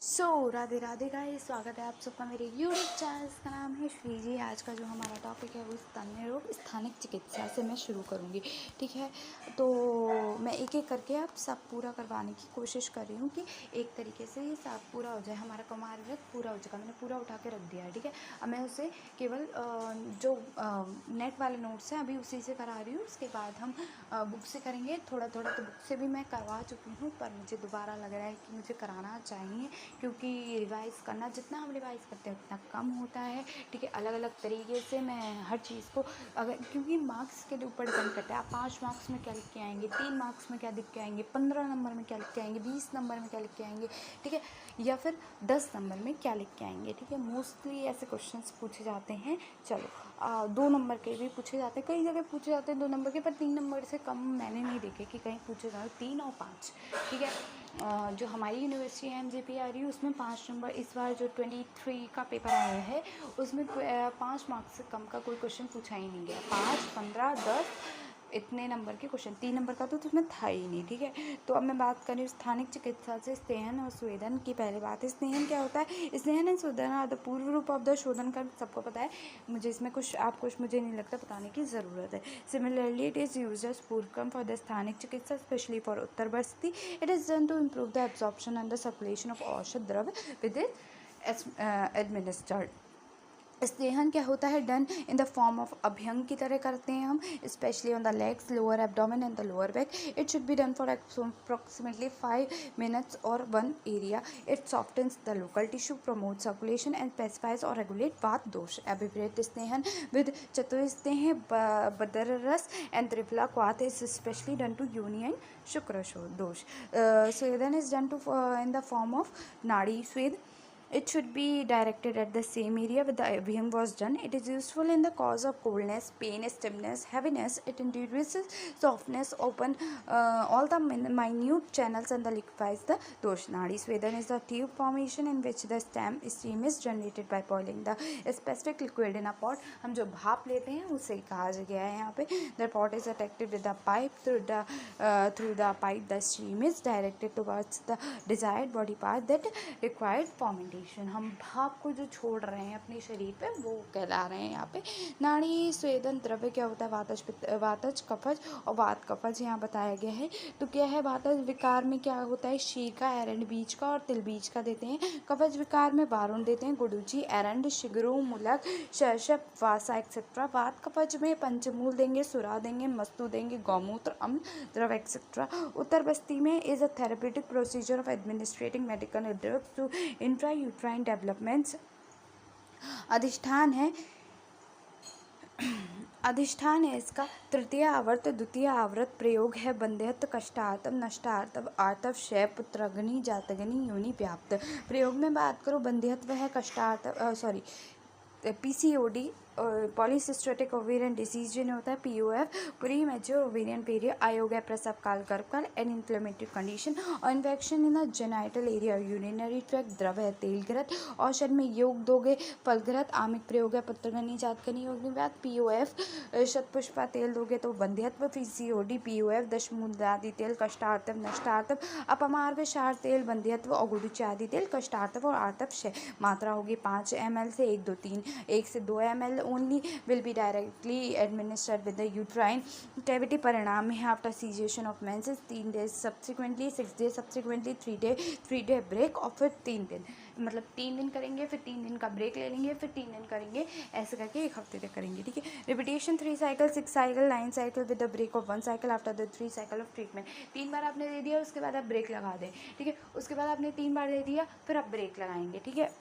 Radhe Radhe guys, स्वागत है आप सबका मेरे यूट्यूब चैनल का नाम है श्री जी। आज का जो हमारा टॉपिक है वो स्तन्य रोग स्थानिक चिकित्सा से मैं शुरू करूँगी। ठीक है, तो मैं एक एक करके अब सब पूरा करवाने की कोशिश कर रही हूँ कि एक तरीके से ये सब पूरा हो जाए। हमारा कुमार व्रत पूरा हो चुका, मैंने पूरा उठा के रख दिया है। ठीक है, अब मैं उसे केवल जो नेट वाले नोट्स हैं अभी उसी से करा रही हूँ। उसके बाद हम बुक से करेंगे थोड़ा थोड़ा। तो बुक से भी मैं करवा चुकी हूँ, पर मुझे दोबारा लग रहा है कि मुझे कराना चाहिए, क्योंकि रिवाइज़ करना जितना हम रिवाइज़ करते हैं उतना कम होता है। ठीक है, अलग अलग तरीके से मैं हर चीज़ को अगर, क्योंकि मार्क्स के ऊपर डिपेंड करता है। आप 5 मार्क्स में क्या लिख के आएंगे, 3 मार्क्स में क्या लिख के आएंगे, 15 नंबर में क्या लिख के आएंगे, 20 नंबर में क्या लिख के आएंगे। ठीक है, या फिर 10 नंबर में क्या लिख के आएंगे। ठीक है, मोस्टली ऐसे क्वेश्चंस पूछे जाते हैं। चलो 2 नंबर के भी पूछे जाते हैं, कई जगह पूछे जाते हैं 2 नंबर के, पर 3 नंबर से कम मैंने नहीं देखे कि कहीं पूछे जाए 3 और 5। ठीक है, जो हमारी यूनिवर्सिटी है MJPRU, उसमें 5 नंबर इस बार जो 23 का पेपर आया है उसमें 5 मार्क्स से कम का कोई क्वेश्चन पूछा ही नहीं गया। 5, 15, 10 इतने नंबर के क्वेश्चन, 3 नंबर का तो उसमें था ही नहीं। ठीक है, तो अब मैं बात करूँ स्थानिक चिकित्सा से स्नेहन और स्वेदन की। पहले बात है, स्नेहन क्या होता है। स्नेहन एंड स्वेदन आर द पूर्व रूप ऑफ द शोधन कर्म, सबको पता है। मुझे इसमें कुछ मुझे नहीं लगता बताने की ज़रूरत है। Similarly it is used as purva karma for the स्थानिक चिकित्सा, specially for uttar basti. It is done to improve the absorption and the circulation of aushadh dravya with it administered. स्नेहन क्या होता है, done in the form of अभ्यंग की तरह करते हैं हम, specially on the legs, lower abdomen and the lower back. It should be done for approximately 5 minutes और 1 area. It softens the local tissue, promote circulation and specifies और regulate vata dosha. अभिप्रेत स्नेहन with chatusneh badarras and triphala kwath is specially done to yoni and shukra dosha. Swedan is done to in the form of nadi swed. It should be directed at the same area where the abhyang was done. It is useful in the cause of coldness, pain, stiffness, heaviness. It introduces softness, open all the minute channels and the liquefies the dosh. Nadi Swedan is the tube formation in which the steam is generated by boiling the specific liquid in a pot. हम जो भाप लेते हैं उसे कहा गया है यहाँ पे. The pot is attracted with the pipe through the pipe. The steam is directed towards the desired body part that required fermentation. हम भाप को जो छोड़ रहे हैं अपने शरीर पे वो कहला रहे हैं यहाँ पे. नाड़ी स्वेदन द्रव्य क्या होता है, वातज कफज और वात कफज यहाँ बताया गया है. तो क्या है, वातज विकार में क्या होता है, शीर का, एरंड बीज का और तिल बीज का देते हैं. कफज विकार में बारुण देते हैं, गुडुची, एरंड, शिगरू, मुलक, शर्षप, वासा एक्सेट्रा. वात कफज में पंचमूल देंगे, सुरा देंगे, मस्तु देंगे, गौमूत्र, अम्ल द्रव एक्सेट्रा. उत्तर बस्ती में is a therapeutic procedure of administrating medical drugs to intrauterine developments. अधिष्ठान है इसका. तृतीय आवर्त द्वितीय आवर्त प्रयोग है. बंध्यत्व, कष्टार्थव, नष्टार्थव, आर्तव, क्षय, पुत्रग्नि, जातग्नि, योनि व्याप्त. प्रयोग में बात करो, बंध्यत्व है, कष्टार्थव PCOD पॉलीसिस्टेटिक ओवेरियन डिसीज जिन्हें होता है POF, pre mature ovarian period, आयोग है प्रसव काल, गर्भकाल, एंड इन्फ्लेमेटरी कंडीशन और infection in the genital area, urinary tract. द्रव है तेल घृत, औषध में योग दोगे, फल घृत. आमिक प्रयोग है पुत्रगनी, जातगनी, योनिव्यात. POF शतपुष्पा तेल दोगे तो बंध्यत्व. PCOD POF दशमूलादि तेल, कष्टार्थव, नष्टार्थव, अपमार्ग क्षार तेल, बंध्यत्व और गुडुची आदि तेल, कष्टार्थव और आर्तव क्षय. मात्रा होगी 5 ml से 1, 2, 3, 1 से 2 ml only will be directly administered with the uterine cavity. परिणाम है after cessation of menses 3 days subsequently, 6 days subsequently, 3 day break और फिर 3 दिन, मतलब 3 दिन करेंगे फिर 3 दिन का ब्रेक ले लेंगे फिर 3 दिन करेंगे, ऐसे करके 1 हफ्ते तक करेंगे. ठीक है, repetition 3 cycle, 6 cycle, 9 cycle with the break of 1 cycle after the 3 cycle of treatment. 3 बार आपने दे दिया, उसके बाद आप ब्रेक लगा दें. ठीक है, उसके बाद आपने 3 बार दे दिया, फिर आप ब्रेक लगाएंगे. ठीक है,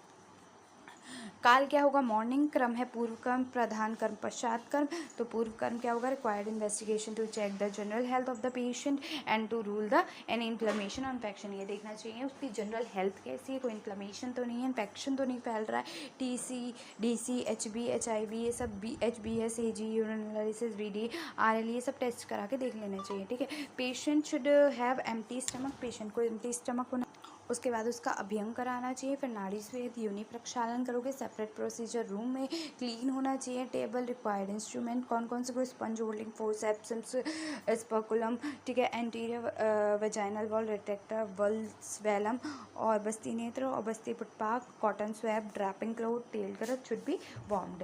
काल क्या होगा, मॉर्निंग. क्रम है पूर्व कर्म, प्रधान कर्म, पश्चात कर्म. तो पूर्व कर्म क्या होगा, required investigation to check the general health of the patient and to rule the any inflammation और इन्फेक्शन. ये देखना चाहिए उसकी जनरल हेल्थ कैसी है, कोई इन्फ्लेमेशन तो नहीं है, इन्फेक्शन तो नहीं फैल रहा है. TC, DC, HB, HIV ये सब, HBS, AG, यूरिनलाइसिस, VD, RL ये सब टेस्ट करा के देख लेने चाहिए. ठीक है, patient should have empty stomach. Patient को एम्प्टी स्टमक होना उसके बाद उसका अभ्यंग कराना चाहिए। फिर नाड़ी स्वेद योनि प्रक्षालन करोगे, सेपरेट प्रोसीजर रूम में, क्लीन होना चाहिए। टेबल, रिक्वायर्ड इंस्ट्रूमेंट कौन कौन से, स्पंज होल्डिंग, फोर्सेप्स, स्पेकुलम, ठीक है, एंटीरियर वेजाइनल वॉल, रिट्रैक्टर, वल्सवेलम और बस्ती नेत्र और बस्ती पुटपाक, कॉटन स्वैब, ड्रैपिंग क्लोथ, तेल गरज शुड बी वार्म्ड।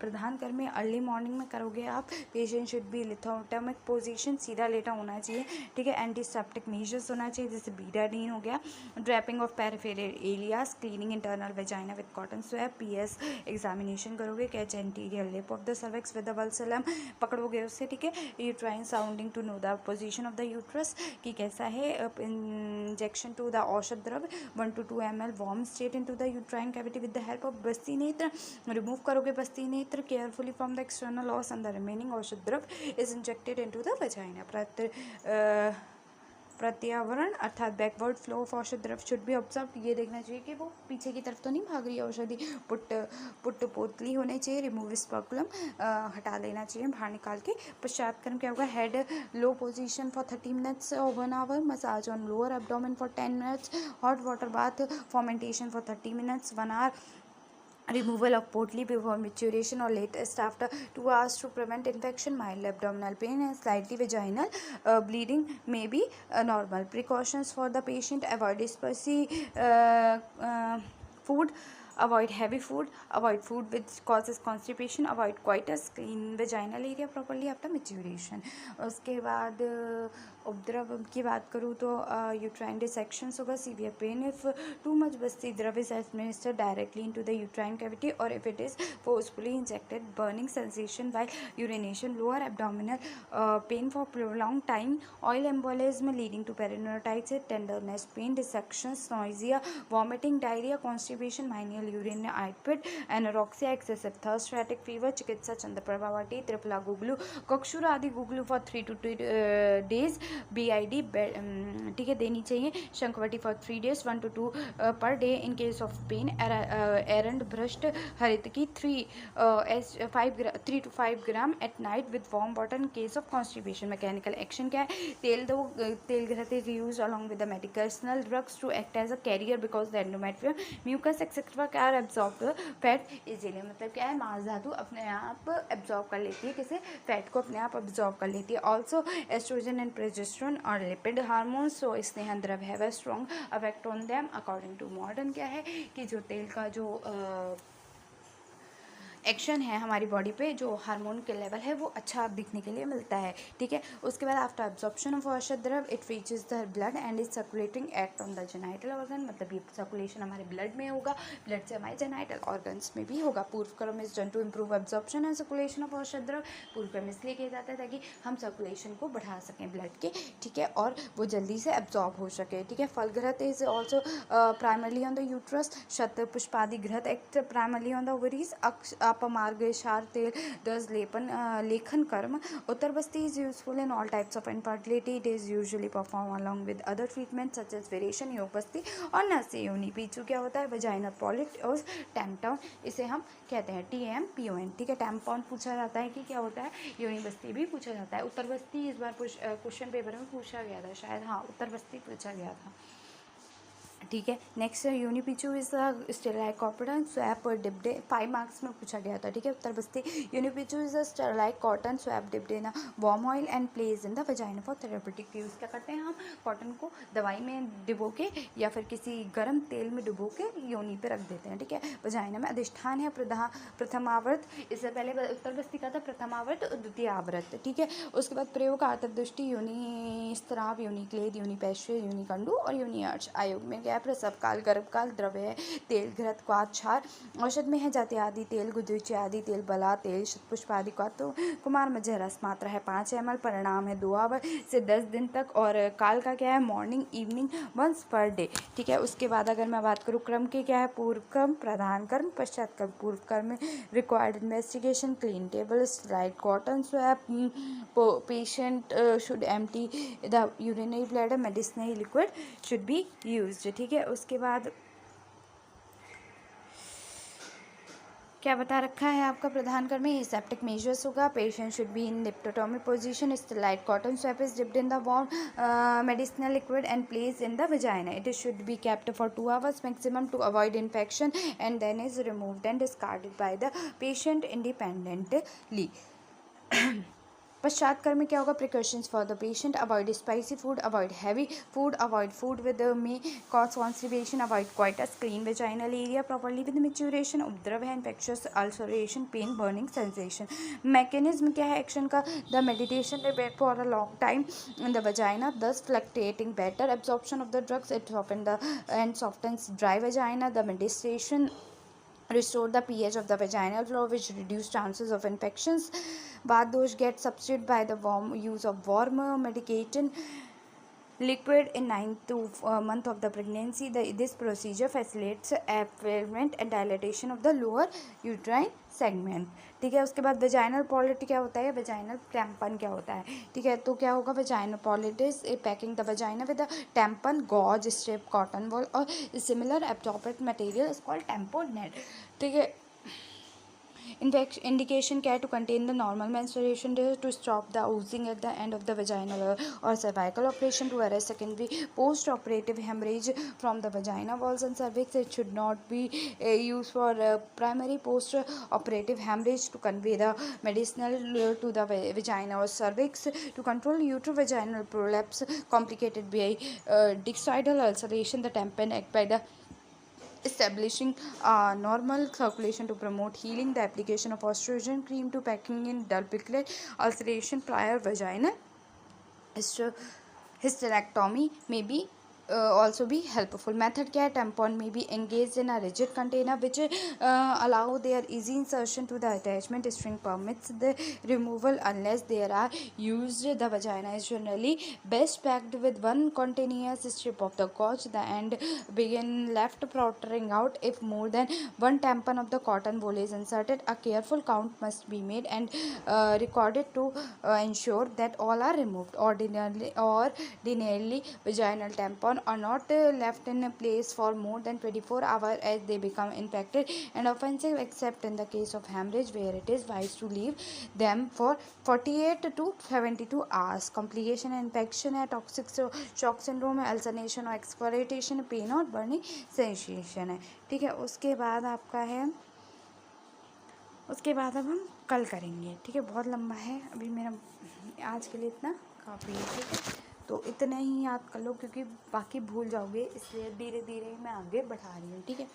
प्रधान कर्म में अर्ली मॉर्निंग में करोगे आप। पेशेंट शुड बी लिथोटमिक पोजीशन, सीधा लेटा होना चाहिए, ठीक है। एंटीसेप्टिक मेजर्स होना चाहिए, जैसे बीटाडीन हो गया। Draping of peripheral areas, cleaning internal vagina with cotton swab. PS examination करोगे, catch anterior lip of the cervix with the vulsellum, पकड़ोगे उससे, ठीक है। Uterine sounding to know the position of the uterus कि कैसा है। इंजेक्शन टू द औषध द्रव्य 1 to 2 ml warm state into the uterine cavity with the help of basti netra, remove करोगे basti netra carefully from the external os and the remaining aushadh dravya is injected into the vagina. प्रत्यावरण अर्थात backward flow of aushadh द्रव्य should be observe, ये देखना चाहिए कि वो पीछे की तरफ तो नहीं भाग रही है औषधि। पुट पोतली होनी चाहिए। रिमूव स्पेकुलम, हटा लेना चाहिए बाहर निकाल के। पश्चात कर्म क्या होगा, head low position for 30 minutes और 1 hour, massage on lower abdomen for 10 minutes, hot water bath fomentation for 30 minutes, 1 hour, removal of potli before maturation or latest after 2 hours to prevent infection. Mild abdominal pain and slightly vaginal bleeding may be normal. Precautions for the patient: avoid spicy food, avoid heavy food, avoid food which causes constipation, avoid coitus, clean vaginal area properly after maturation. उसके बाद उपद्रव की बात करूँ तो uterine dissections होगा, severe pain if too much basti drav is administered directly into the uterine cavity और if it is forcefully injected, burning sensation while urination, lower abdominal pain for prolong time, oil embolism leading to peritonitis, tenderness, pain, dissections, nausea, vomiting, diarrhoea, constipation, minimal urine output, anorexia, excessive thirst, static fever. चिकित्सा चंद्रप्रभा वाटी, त्रिफला गुगलू, कक्षुर आदि guggulu for 3 to 2 days, BID, ठीक है, देनी चाहिए। शंखवटी for 3 days, 1 to 2 per day in case of pain. Eranda bhrishta haritaki 3 to 5 gram at night with warm water in case of constipation. Mechanical action क्या है, तेल दो, taila ghrita is use along with the medical drugs to act as a carrier because the endometrium mucus etcetera can absorb fat easily, मतलब क्या है, मांस धातु अपने आप एब्जॉर्ब कर लेती है, किसे, फैट को अपने आप एब्जॉर्ब कर लेती है। ऑल्सो एस्ट्रोजन एंड प्रोजेस्टेरोन और lipid hormones, so snehan dravya have a strong affect on them. According to modern क्या है कि जो तेल का जो एक्शन है हमारी बॉडी पे, जो हार्मोन के लेवल है वो अच्छा दिखने के लिए मिलता है, ठीक है। उसके बाद आफ्टर एब्जॉर्प्शन ऑफ औषध द्रव्य it reaches the blood and is circulating act on the genital organ, मतलब ये सर्कुलेशन हमारे ब्लड में होगा, ब्लड से हमारे जेनाइटल ऑर्गन्स में भी होगा। Purva kram is done to improve absorption and circulation of aushadh dravya, पूर्व क्रम इसलिए किया जाता है ताकि हम सर्कुलेशन को बढ़ा सकें ब्लड के, ठीक है, और वो जल्दी से एब्जॉर्ब हो सके, ठीक है। Phala ghrita is also primarily on the uterus, shatapushpadi ghrita act primarily on the ovaries, apamarga kshara taila does लेखन कर्म। उत्तर बस्ती is useful in all types of infertility. It is usually performed along with other treatments such as variation, योग बस्ती और नस्य योनि। पीछू क्या होता है, vaginal polyp और टैम्पॉन, इसे हम कहते हैं TMPON, ठीक है। टैम्पॉन पूछा जाता है कि क्या होता है, योनि बस्ती भी पूछा जाता है। उत्तर बस्ती इस बार क्वेश्चन पेपर में पूछा गया था शायद, हाँ उत्तर बस्ती पूछा गया था, ठीक है। Next yoni pichu is sterile cotton swab dipped, 5 marks में पूछा गया था, ठीक है। उत्तर बस्ती योनि pichu is sterile cotton swab डिप्डे ना warm oil and place in the vagina for therapeutic use. क्या करते हैं हम, कॉटन को दवाई में डुबो के या फिर किसी गर्म तेल में डुबो के योनि पे रख देते हैं, ठीक है। वजाइना में अधिष्ठान है प्रथमावर्त, इससे पहले उत्तर बस्ती का था प्रथमावर्त और द्वितीय आवृत, ठीक है। उसके बाद प्रयोग आंतरदृष्टि, योनि स्त्राव, योनि क्लेद, योनि पैश्य, योनि कंडू और योनि अर्च। आयोग में क्या, प्रसव काल, गर्भकाल, द्रव्य है तेल घृत क्वाथ क्षार। औषध में है जाति आदि तेल, गुदुची आदि तेल, बला तेल, शतपुष्प आदि का। तो कुमार मध्य रस मात्रा है 5 ml, परिणाम है 2 आवर से 10 दिन तक, और काल का क्या है, morning evening once per day, ठीक है। उसके बाद अगर मैं बात करूँ क्रम के, क्या है, पूर्व क्रम, प्रधान कर्म, पश्चात कर्म। पूर्व कर्म में required investigation, clean table, slide cotton swab, patient should empty the urinary bladder, medicinal liquid should be used, ठीक है। उसके बाद क्या बता रखा है आपका प्रधान कर में, एसेप्टिक मेजर्स होगा। Patient should be in lithotomy position, sterile cotton swab is dipped in the warm medicinal liquid and placed in the vagina. It should be kept for 2 hours maximum to avoid infection, and then is removed and discarded by the patient independently. पश्चात कर में क्या होगा, precautions for the patient, avoid spicy food, avoid heavy food, avoid food with may cause constipation, avoid coitus, clean vaginal area properly with maturation, उपद्रव है, infectious, ulceration, pain, burning sensation. Mechanism क्या है action का, the medication repair for a long time in the vagina, thus fluctuating better absorption of the drugs, it soften the and softens dry vagina, the medication restore the pH of the vaginal floor, which reduce chances of infections. Bath dosh get substituted by the use of warm medicated liquid in 9th month of the pregnancy. This procedure facilitates affirmation and dilatation of the lower uterine segment. ठीक है, उसके बाद vaginal पॉलिट क्या होता है, vaginal tampon क्या होता है। ठीक है, तो क्या होगा, vaginal pellet is packing the vagina with the tampon, gauze, strip, cotton ball और similar absorbent material is called tamponade. ठीक है, indication क्या है, to contain the normal menstruation, to stop the oozing at the end of the vaginal or cervical operation, to arrest secondary post-operative hemorrhage from the vagina walls and cervix. It should not be used for primary post-operative hemorrhage, to convey the medicinal to the vagina or cervix, to control uterovaginal prolapse complicated by discoidal ulceration. The tampon act by the establishing normal circulation to promote healing. The application of estrogen cream to packing in duplicate ulceration prior vaginal hysterectomy may be also be helpful. Method क्या है, tampon may be engaged in a rigid container which allow their easy insertion to the attachment string, permits the removal unless there are used. The vagina is generally best packed with one continuous strip of the gauze. The end begin left protruding out. If more than one tampon of the cotton wool is inserted, a careful count must be made and recorded to ensure that all are removed. Ordinarily vaginal tampon are not left in place for more than 24 hours as they become infected and offensive, except in the case of hemorrhage where it is wise to leave them for 48 to 72 hours. Complication है, infection है, toxic shock syndrome है, ulceration और excoriation, pen और burning sensation है। ठीक है, उसके बाद आपका है, उसके बाद अब हम कल करेंगे। ठीक है, बहुत लंबा है, अभी मेरा आज के लिए इतना काफ़ी है। ठीक है, तो इतना ही याद कर लो क्योंकि बाकी भूल जाओगे, इसलिए धीरे धीरे मैं आगे बढ़ा रही हूँ। ठीक है।